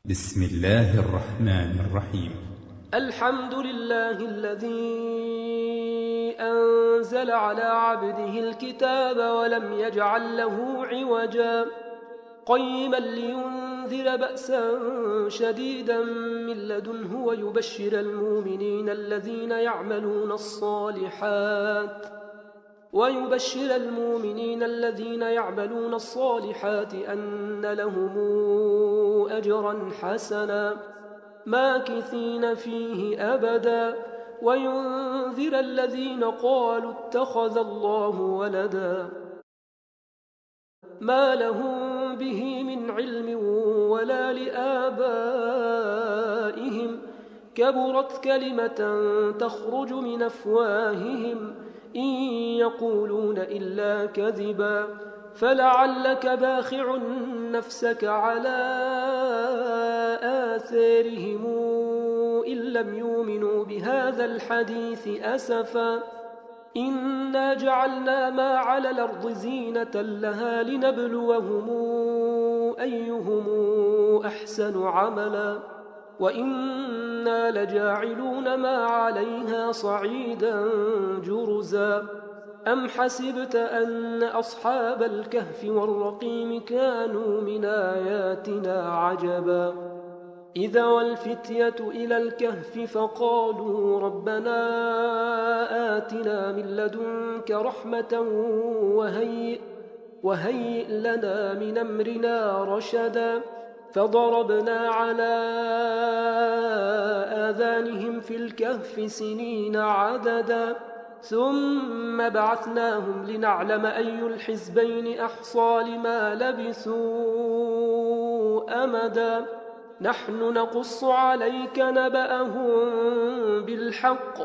بسم الله الرحمن الرحيم. الحمد لله الذي أنزل على عبده الكتاب ولم يجعل له عوجا قيما لينذر بأسا شديدا من لدنه ويبشر المؤمنين الذين يعملون الصالحات أن لهم أجرا حسنا ماكثين فيه أبدا وينذر الذين قالوا اتخذ الله ولدا ما لهم به من علم ولا لآبائهم كبرت كلمة تخرج من أفواههم إن يقولون إلا كذبا فلعلك باخع نفسك على آثارهم إن لم يؤمنوا بهذا الحديث أسفا إنا جعلنا ما على الأرض زينة لها لنبلوهم أيهم أحسن عملا وإنا لجاعلون ما عليها صعيدا جرزا أم حسبت أن أصحاب الكهف والرقيم كانوا من آياتنا عجبا إذا والفتية إلى الكهف فقالوا ربنا آتنا من لدنك رحمة وهيئ لنا من أمرنا رشدا فضربنا على آذانهم في الكهف سنين عددا ثم بعثناهم لنعلم أي الحزبين أحصى لما لبثوا أمدا نحن نقص عليك نبأهم بالحق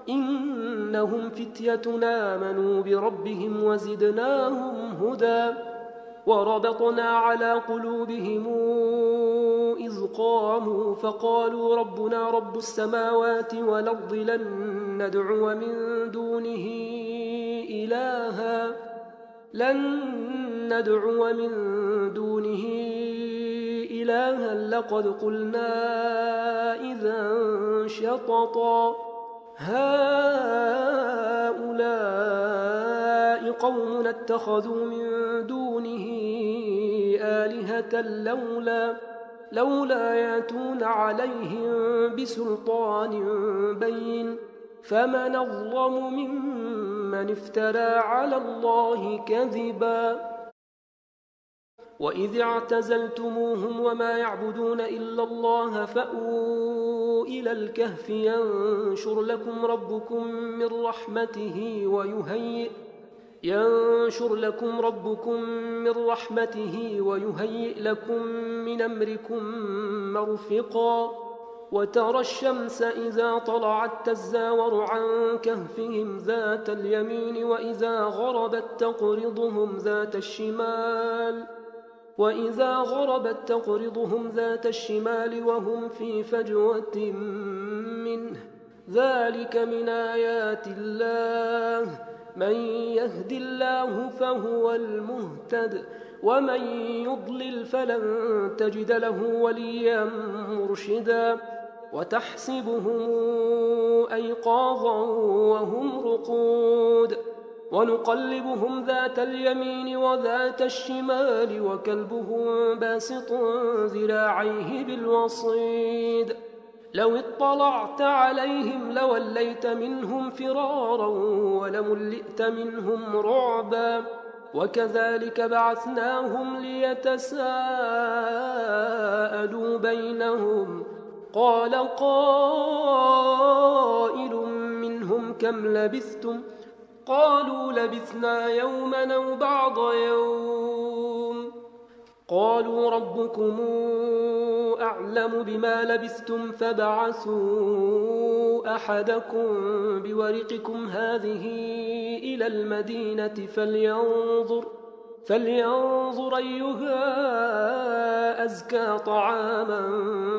إنهم فتية آمنوا بربهم وزدناهم هدى وربطنا على قلوبهم إذ قاموا فقالوا ربنا رب السماوات والأرض لن ندعو من دونه إلها لقد قلنا إذا شططا هؤلاء قوم اتخذوا من دونه آلهة لولا يأتون عليهم بسلطان بين فمن أظلم ممن افترى على الله كذبا وإذ اعتزلتموهم وما يعبدون إلا الله فأووا إلى الكهف ينشر لكم ربكم من رحمته ويهيئ لكم من أمركم مرفقا وترى الشمس إذا طلعت تزاور عن كهفهم ذات اليمين وإذا غربت تقرضهم ذات الشمال وهم في فجوة منه ذلك من آيات الله من يهد الله فهو المهتد ومن يضلل فلن تجد له وليا مرشدا وتحسبهم أيقاظا وهم رقود ونقلبهم ذات اليمين وذات الشمال وكلبهم باسط ذراعيه بالوصيد لو اطلعت عليهم لوليت منهم فرارا ولملئت منهم رعبا وكذلك بعثناهم ليتساءلوا بينهم قال قائل منهم كم لبثتم قالوا لبثنا يوما أو بعض يوم قالوا ربكم أعلم بما لبثتم فابعثوا أحدكم بورقكم هذه إلى المدينة فلينظر أيها أزكى طعاما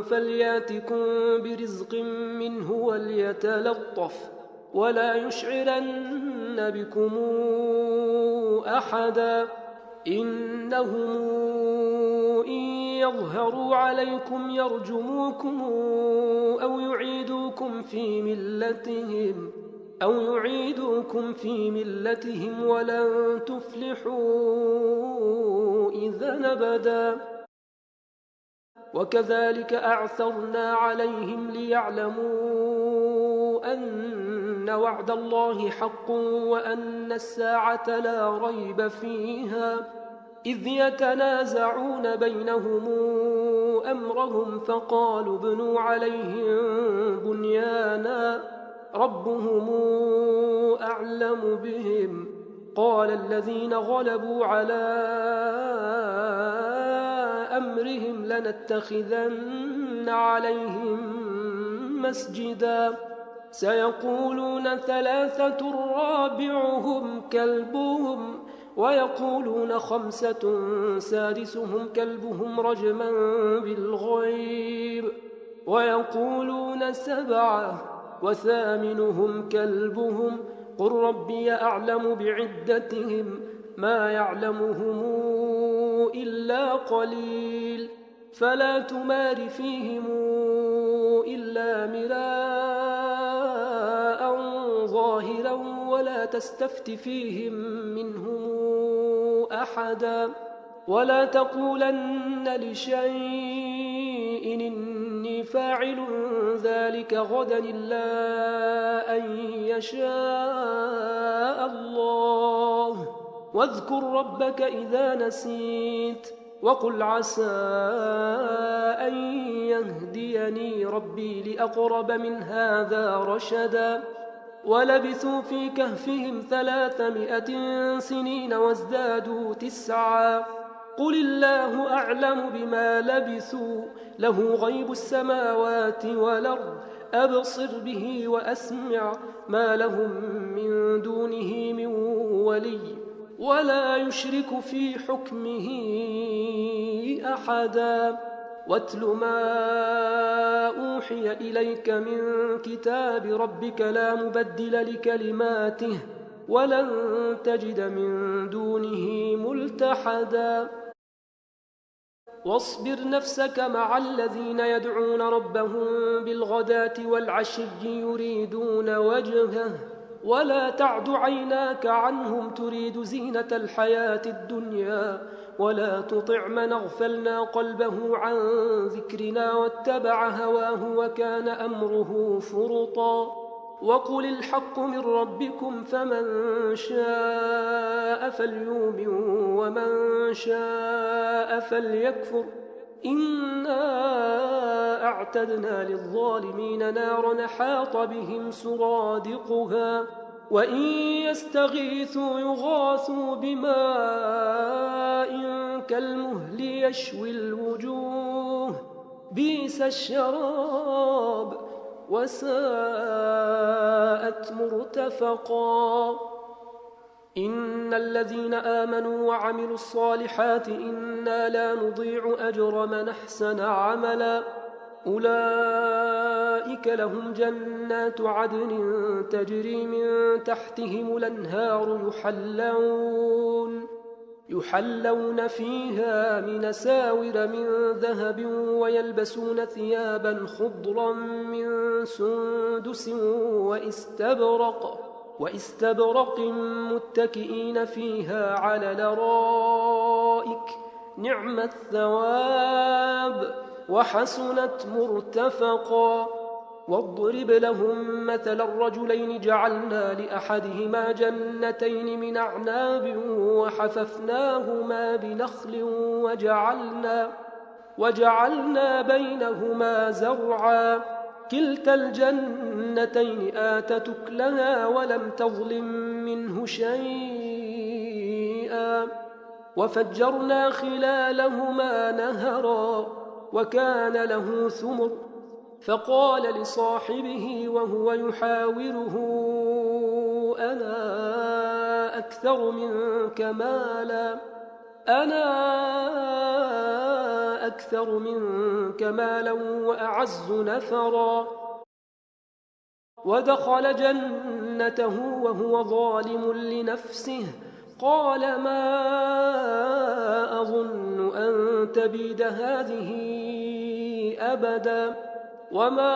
فلياتكم برزق منه وليتلطف ولا يشعرن بكم أحدا إنهم إن يظهروا عليكم يرجموكم أو يعيدوكم في ملتهم ولن تفلحوا إذا أبدا. وكذلك أعثرنا عليهم ليعلموا أن وعد الله حق وأن الساعة لا ريب فيها، إذ يتنازعون بينهم أمرهم فقالوا ابنوا عليهم بنيانا ربهم أعلم بهم. قال الذين غلبوا على أمرهم لنتخذن عليهم مسجدا سيقولون 3 رابعهم كلبهم ويقولون 5 سادسهم كلبهم رجما بالغيب ويقولون 7 وثامنهم كلبهم قل ربي أعلم بعدتهم ما يعلمهم إلا قليل فلا تمار فيهم إلا مراء ظاهرا ولا تستفت فيهم منهم أحدا ولا تقولن لشيء إني فاعل ذلك غدا إلا أن يشاء الله واذكر ربك إذا نسيت وقل عسى أن يهديني ربي لأقرب من هذا رشدا ولبثوا في كهفهم 300 سنين وازدادوا 9 قل الله أعلم بما لبثوا له غيب السماوات والأرض أبصر به وأسمع ما لهم من دونه من ولي ولا يشرك في حكمه أحدا واتل ما أوحي إليك من كتاب ربك لا مبدل لكلماته ولن تجد من دونه ملتحدا واصبر نفسك مع الذين يدعون ربهم بالغداة والعشي يريدون وجهه ولا تعد عيناك عنهم تريد زينة الحياة الدنيا ولا تطع من اغفلنا قلبه عن ذكرنا واتبع هواه وكان أمره فرطا وقل الحق من ربكم فمن شاء فليؤمن ومن شاء فليكفر إنا أعتدنا للظالمين نارا حاط بهم سرادقها وإن يستغيثوا يغاثوا بماء كالمهل يشوي الوجوه بئس الشراب وساءت مرتفقا إن الذين آمنوا وعملوا الصالحات إنا لا نضيع أجر من أحسن عملا أولئك لهم جنات عدن تجري من تحتهم الأنهار يحلون فيها من أساور من ذهب ويلبسون ثيابا خضرا من سندس واستبرق متكئين فيها على الأرائك نعم الثواب وحسنت مرتفقا واضرب لهم مثل الرجلين جعلنا لأحدهما جنتين من أعناب وحففناهما بنخل وجعلنا بينهما زرعا كلتا الجنتين آتت أكلها ولم تظلم منه شيئا وفجرنا خلالهما نهرا وكان له ثمر فقال لصاحبه وهو يحاوره أنا أكثر منك مالا وأعز نفرا ودخل جنته وهو ظالم لنفسه قال ما أظن أن تبيد هذه أبدا وما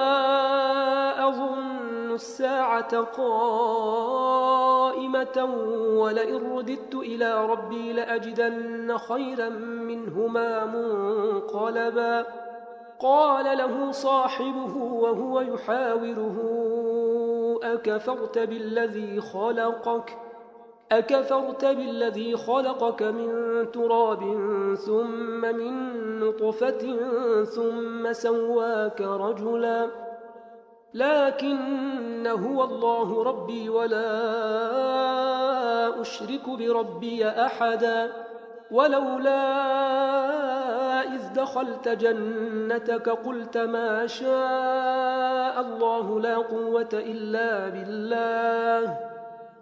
أظن الساعة قائمة ولئن رددت إلى ربي لأجدن خيرا منهما منقلبا قال له صاحبه وهو يحاوره أكفرت بالذي خلقك من تراب ثم من نطفة ثم سواك رجلا لكن هو الله ربي ولا أشرك بربي أحدا ولولا إذ دخلت جنتك قلت ما شاء الله لا قوة إلا بالله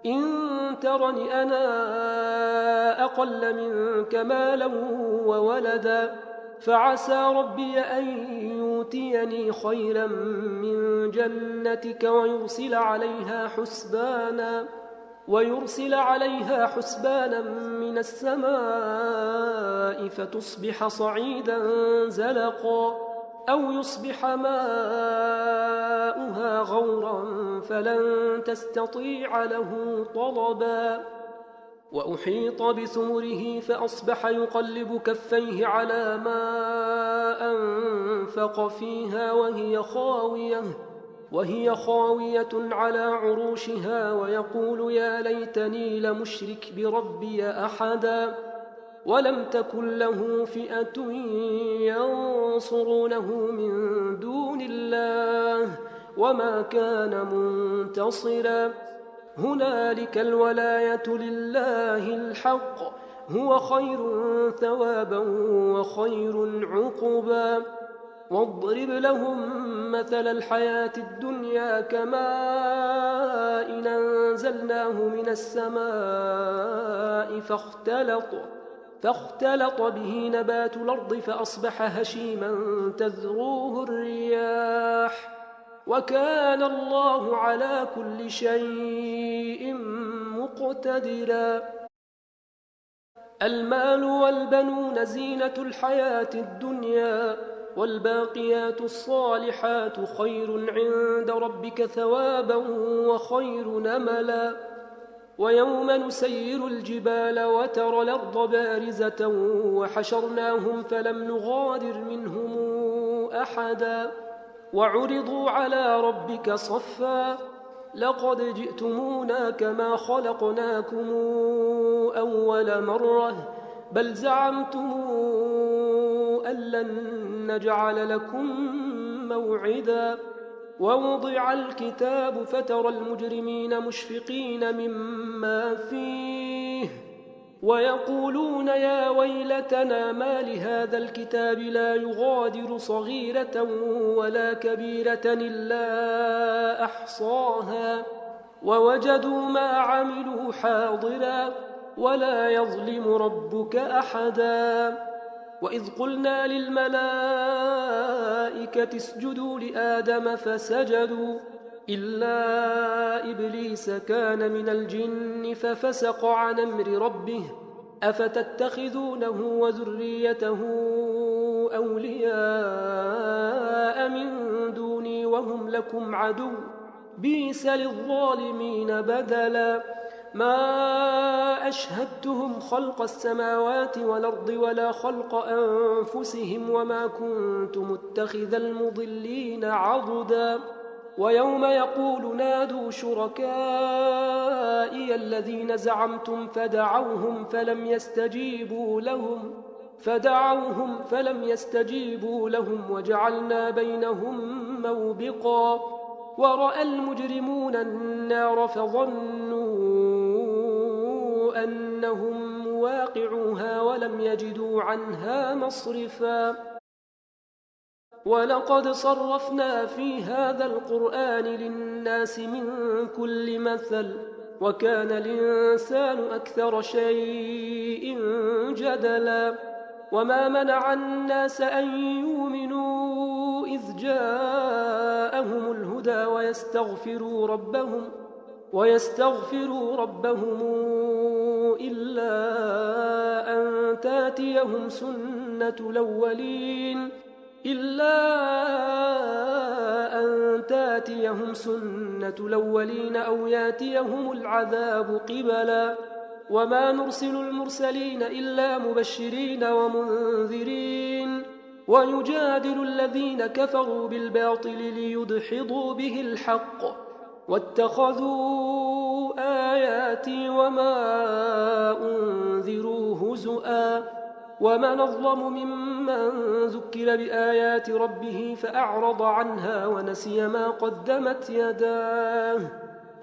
إن ترني أنا أقل منك مالا وولدا فعسى ربي أن يؤتيني خيرا من جنتك ويرسل عليها حسبانا من السماء فتصبح صعيدا زلقا أو يصبح ماؤها غورا فلن تستطيع له طلبا وأحيط بثمره فأصبح يقلب كفيه على ما أنفق فيها وهي خاوية على عروشها ويقول يا ليتني لمشرك بربي أحدا ولم تكن له فئة ينصرونه من دون الله وما كان منتصرا هنالك الولاية لله الحق هو خير ثوابا وخير عقبا واضرب لهم مثل الحياة الدنيا كماء أنزلناه من السماء فاختلط به نبات الأرض فأصبح هشيما تذروه الرياح وكان الله على كل شيء مقتدرا المال والبنون زينة الحياة الدنيا والباقيات الصالحات خير عند ربك ثوابا وخير نملا ويوم نسير الجبال وترى الأرض بارزة وحشرناهم فلم نغادر منهم أحدا وعرضوا على ربك صفا لقد جئتمونا كما خلقناكم أول مرة بل زعمتم أن لن نجعل لكم موعدا ووضع الكتاب فترى المجرمين مشفقين مما فيه ويقولون يا ويلتنا ما لهذا الكتاب لا يغادر صغيرة ولا كبيرة إلا أحصاها ووجدوا ما عملوا حاضرا ولا يظلم ربك أحدا وإذ قلنا للملائكة اسجدوا لآدم فسجدوا إلا إبليس كان من الجن ففسق عن أمر ربه أفتتخذونه وذريته أولياء من دوني وهم لكم عدو بئس للظالمين بدلا ما أشهدتهم خلق السماوات والأرض ولا خلق أنفسهم وما كنت متخذ المضلين عضدا ويوم يقول نادوا شركائي الذين زعمتم فدعوهم فلم يستجيبوا لهم وجعلنا بينهم موبقا ورأى المجرمون النار فظنوا أنهم واقعوها ولم يجدوا عنها مصرفا ولقد صرفنا في هذا القرآن للناس من كل مثل وكان الإنسان أكثر شيء جدلا وما منع الناس أن يؤمنوا إذ جاءهم الهدى ويستغفروا ربهم إلا أن تاتيهم سنة الأولين أو ياتيهم العذاب قبلا وما نرسل المرسلين إلا مبشرين ومنذرين ويجادل الذين كفروا بالباطل ليدحضوا به الحق واتخذوا آياتي وما أنذروا هزؤا ومن أظلم ممن ذكر بآيات ربه فأعرض عنها ونسي ما قدمت يداه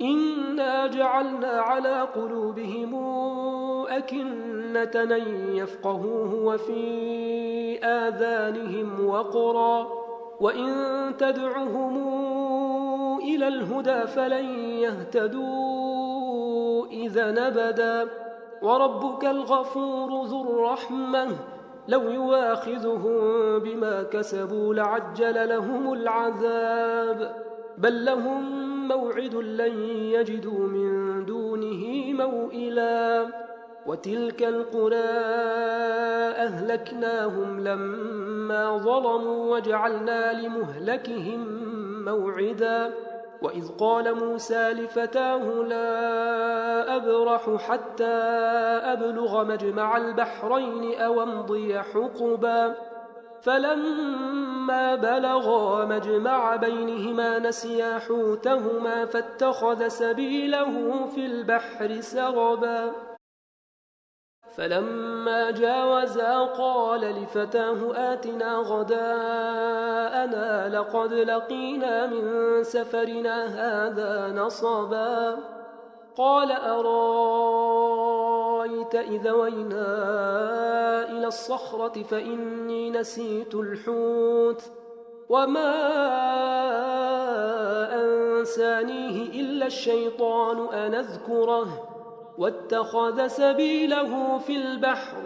إنا جعلنا على قلوبهم أكنة أن يفقهوه وفي آذانهم وقرا وإن تدعهم إلى الهدى فلن يهتدوا إذا أبدا وربك الغفور ذو الرحمة لو يواخذهم بما كسبوا لعجل لهم العذاب بل لهم موعد لن يجدوا من دونه موئلا وتلك القرى أهلكناهم لما ظلموا وجعلنا لمهلكهم موعدا وإذ قال موسى لفتاه لا أبرح حتى أبلغ مجمع البحرين أو أمضي حقبا فلما بلغا مجمع بينهما نسيا حوتهما فاتخذ سبيله في البحر سربا فلما جاوزا قال لفتاه آتنا غداءنا لقد لقينا من سفرنا هذا نصبا قال أرايت إذا وينا إلى الصخرة فإني نسيت الحوت وما أنسانيه إلا الشيطان أن أذكره واتخذ سبيله في البحر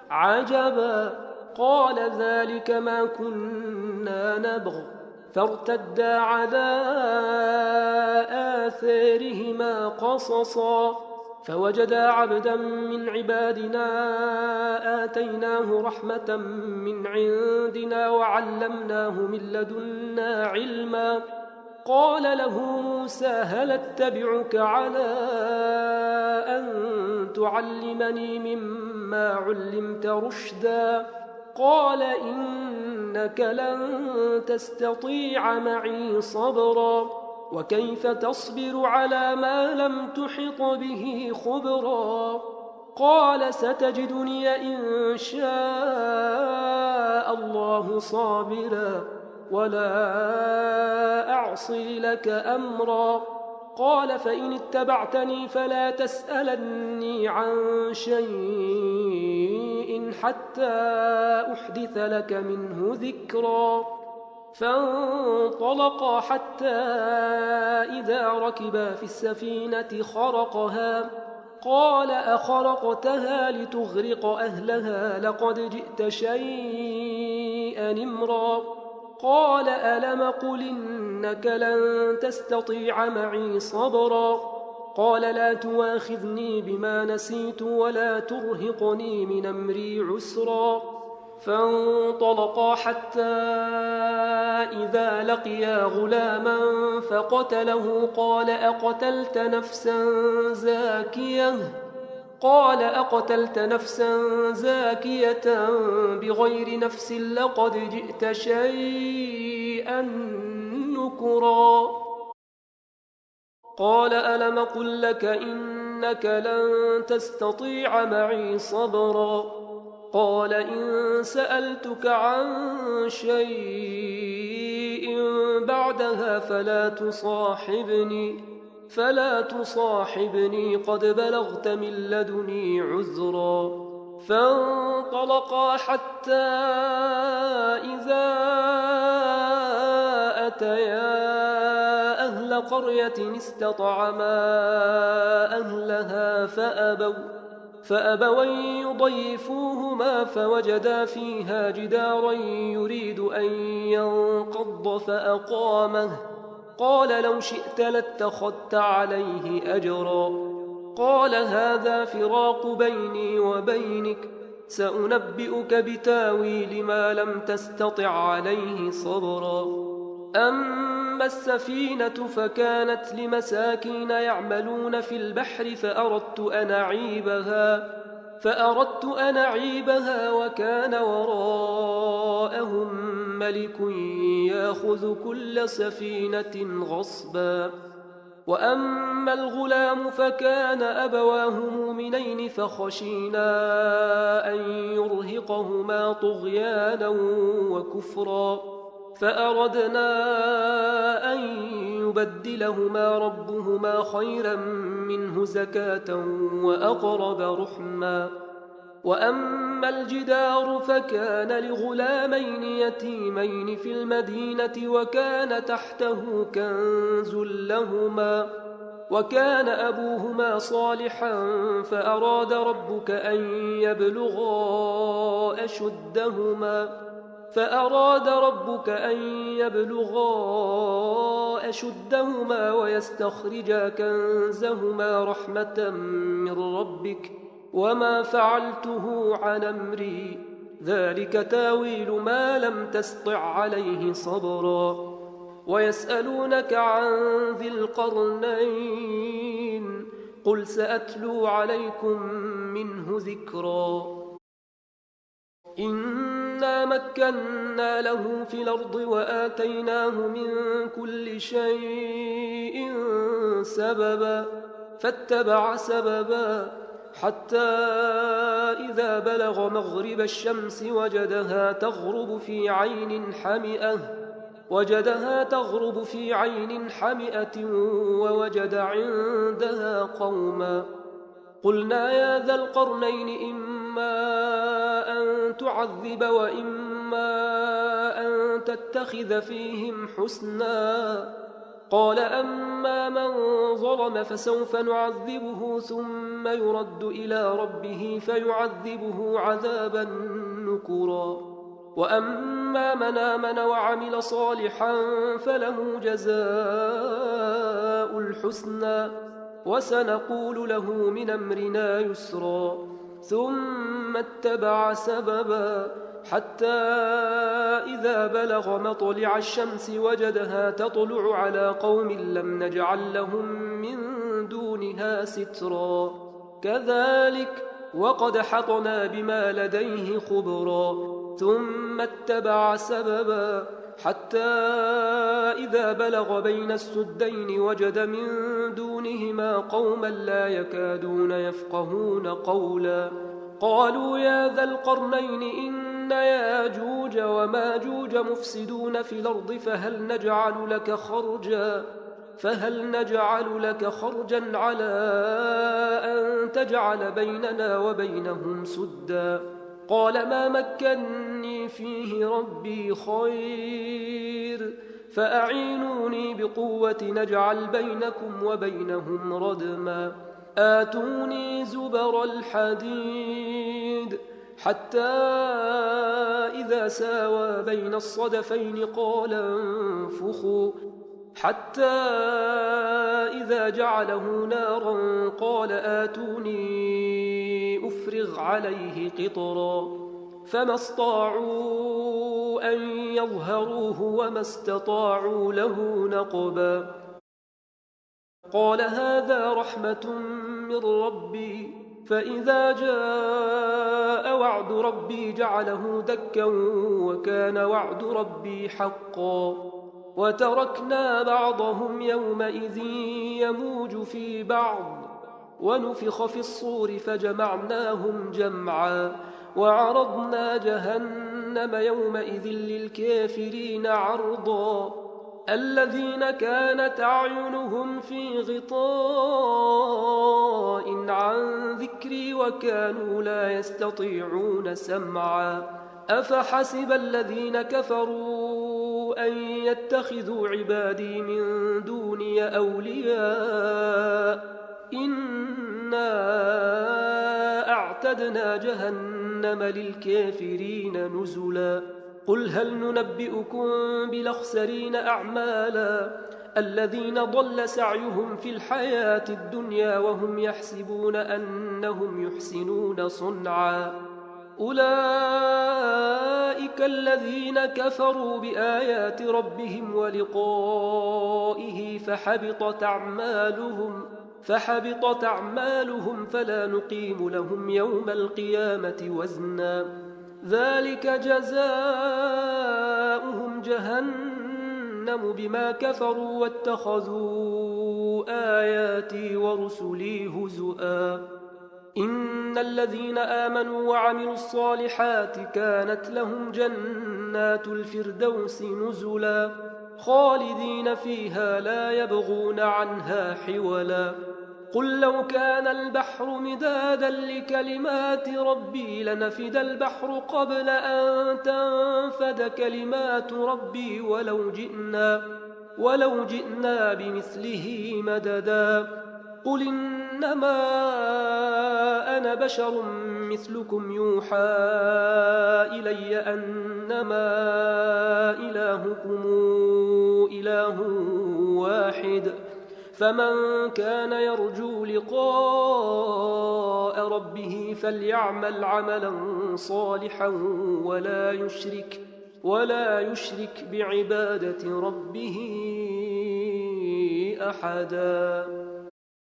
عجبا قال ذلك ما كنا نبغ فارتدا على آثارهما قصصا فوجدا عبدا من عبادنا آتيناه رحمة من عندنا وعلمناه من لدنا علما قال له موسى هل اتبعك على أن تعلمني مما علمت رشدا قال إنك لن تستطيع معي صبرا وكيف تصبر على ما لم تحط به خبرا قال ستجدني إن شاء الله صابرا ولا أعصي لك أمرا قال فإن اتبعتني فلا تسألني عن شيء حتى أحدث لك منه ذكرا فانطلقا حتى إذا ركبا في السفينة خرقها قال أخرقتها لتغرق أهلها لقد جئت شيئا إمرا قال ألم قل إنك لن تستطيع معي صبرا قال لا تواخذني بما نسيت ولا ترهقني من أمري عسرا فانطلقا حتى إذا لقيا غلاما فقتله قال أقتلت نفسا زاكية بغير نفس لقد جئت شيئا نكرا قال ألم قل لك إنك لن تستطيع معي صبرا قال إن سألتك عن شيء بعدها فلا تصاحبني قد بلغت من لدني عذرا فانطلقا حتى إذا أتيا أهل قرية استطعما أهلها فأبوا أن يضيفوهما فوجدا فيها جدارا يريد أن ينقض فأقامه قال لو شئت لاتخذت عليه أجرا قال هذا فراق بيني وبينك، سأنبئك بتاويل ما لم تستطع عليه صبرا. أما السفينة فكانت لمساكين يعملون في البحر فأردت أن أعيبها وكان وراءهم ملك يأخذ كل سفينة غصبا. وأما الغلام فكان أبواه مؤمنين فخشينا أن يرهقهما طغيانا وكفرا، فأردنا أن يبدلهما ربهما خيرا منه زكاة وأقرب رحما. وأما الجدار فكان لغلامين يتيمين في المدينة وكان تحته كنز لهما وكان أبوهما صالحا فأراد ربك أن يبلغا أشدهما ويستخرجا كنزهما رحمة من ربك وما فعلته عن أمري، ذلك تاويل ما لم تسطع عليه صبرا. ويسألونك عن ذي القرنين، قل سأتلو عليكم منه ذكرا. إنا مكنا له في الأرض وآتيناه من كل شيء سببا، فاتبع سببا حتى إذا بلغ مغرب الشمس وجدها تغرب في عين حمئة ووجد عندها قوما. قلنا يا ذا القرنين إما أن تعذب وإما أن تتخذ فيهم حسنا. قال أما من ظلم فسوف نعذبه ثم يرد إلى ربه فيعذبه عذابا نكرا، وأما من آمن وعمل صالحا فله جزاء الحسنى وسنقول له من أمرنا يسرا. ثم اتبع سببا حتى إذا بلغ مطلع الشمس وجدها تطلع على قوم لم نجعل لهم من دونها سترا، كذلك وقد حطنا بما لديه خبرا. ثم اتبع سببا حتى إذا بلغ بين السدين وجد من دونهما قوما لا يكادون يفقهون قولا. قالوا يا ذا القرنين إن ياجوج وماجوج مفسدون في الأرض فهل نجعل لك خرجا على أن تجعل بيننا وبينهم سدا. قال ما مكني فيه ربي خير فأعينوني بقوة نجعل بينكم وبينهم ردما. آتوني زبر الحديد حتى إذا ساوى بين الصدفين قال انفخوا، حتى إذا جعله نارا قال آتوني أفرغ عليه قطرا، فما استطاعوا أن يظهروه وما استطاعوا له نقبا. قال هذا رحمة من ربي فإذا جاء وعد ربي جعله دكا وكان وعد ربي حقا. وتركنا بعضهم يومئذ يموج في بعض ونفخ في الصور فجمعناهم جمعا وعرضنا جهنم يومئذ للكافرين عرضا. الذين كانت أعينهم في غطاء عن ذكري وكانوا لا يستطيعون سمعا. أفحسب الذين كفروا أن يتخذوا عبادي من دوني أولياء إنا أعتدنا جهنم للكافرين نزلا. قل هل ننبئكم بالأخسرين أعمالا الذين ضل سعيهم في الحياة الدنيا وهم يحسبون أنهم يحسنون صنعا أولئك الذين كفروا بآيات ربهم ولقائه فحبطت أعمالهم فلا نقيم لهم يوم القيامة وزنا ذلك جزاؤهم جهنم بما كفروا واتخذوا آياتي ورسلي هزؤا إن الذين آمنوا وعملوا الصالحات كانت لهم جنات الفردوس نزلا خالدين فيها لا يبغون عنها حولا قل لو كان البحر مدادا لكلمات ربي لنفد البحر قبل أن تنفد كلمات ربي ولو جئنا بمثله مددا قل إنما أنا بشر مثلكم يوحى إلي أنما إلهكم إله واحد فمن كان يرجو لقاء ربه فليعمل عملا صالحا ولا يشرك بعبادة ربه أحدا